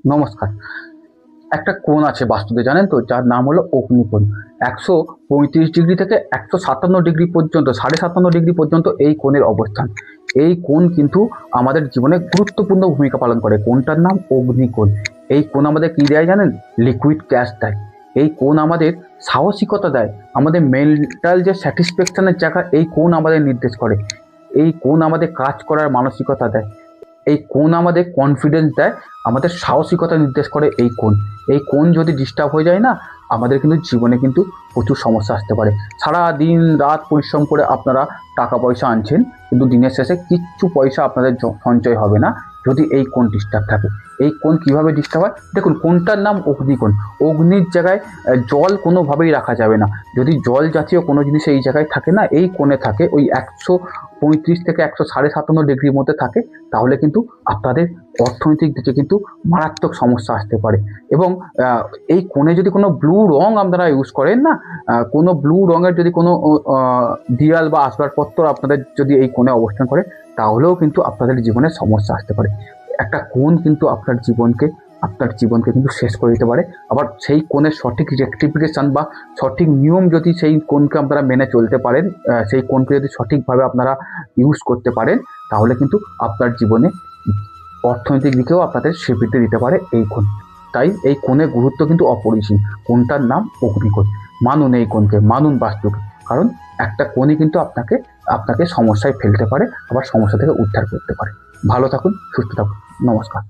নমস্কার। একটা কোণ আছে বাস্তুতে, জানেন তো, যার নাম হলো অগ্নিকোণ। 135 ডিগ্রি থেকে 157 ডিগ্রি পর্যন্ত, 57.5 ডিগ্রি পর্যন্ত এই কোণের অবস্থান। এই কোণ কিন্তু আমাদের জীবনে গুরুত্বপূর্ণ ভূমিকা পালন করে। কোণটার নাম অগ্নিকোণ। এই কোণ আমাদের কি দেয় জানেন? লিকুইড ক্যাশ দেয়। এই কোণ আমাদের সাহসিকতা দেয়, আমাদের মেন্টাল যে স্যাটিসফ্যাকশনের জায়গা এই কোণ আমাদের নির্দেশ করে। এই কোণ আমাদের কাজ করার মানসিকতা দেয়। এই কোণ আমাদের কনফিডেন্স দেয়, আমাদের সাহসিকতা নির্দেশ করে এই কোণ। এই কোণ যদি ডিস্টার্ব হয়ে যায় না, আমাদের কিন্তু জীবনে কিন্তু প্রচুর সমস্যা আসতে পারে। সারা দিন রাত পরিশ্রম করে আপনারা টাকা পয়সা আনছেন, কিন্তু দিনের শেষে কিচ্ছু পয়সা আপনাদের সঞ্চয় হবে না যদি এই কোণ ডিস্টার্ব থাকে। এই কোণ কীভাবে ডিস্টার্ব হয় দেখুন, কোণটার নাম অগ্নিকোণ। অগ্নির জায়গায় জল কোনোভাবেই রাখা যাবে না। যদি জল জাতীয় কোনো জিনিস এই জায়গায় থাকে না, এই কোণে থাকে, ওই 135 থেকে 157 ডিগ্রির মধ্যে থাকে, তাহলে কিন্তু আপনাদের অর্থনৈতিক দিকে কিন্তু মারাত্মক সমস্যা আসতে পারে। এবং এই কোণে যদি কোনো ব্লু রং আপনারা ইউজ করেন না, কোনো ব্লু রঙের যদি কোনো দিয়াল বা আসবাবপত্র আপনাদের যদি এই কোণে অবস্থান করে, তাহলেও কিন্তু আপনাদের জীবনে সমস্যা আসতে পারে। একটা কোণ কিন্তু আপনার জীবনকে কিন্তু শেষ করে দিতে পারে। আবার সেই কোণের সঠিক রেকটিফিকেশান বা সঠিক নিয়ম যদি সেই কোণকে আপনারা মেনে চলতে পারেন, সেই কোণকে যদি সঠিকভাবে আপনারা ইউজ করতে পারেন, তাহলে কিন্তু আপনার জীবনে অর্থনৈতিক দিকেও আপনাদের স্বীকৃতি দিতে পারে এই কোণ। তাই এই কোণের গুরুত্ব কিন্তু অপরিসীম। কোণটার নাম অগ্নিকোণ। মানুন এই কোণকে, মানুন বাস্তুকে। কারণ একটা কোণই কিন্তু আপনাকে সমস্যায় ফেলতে পারে, আবার সমস্যা থেকে উদ্ধার করতে পারে। ভালো থাকুন, সুস্থ থাকুন। নমস্কার।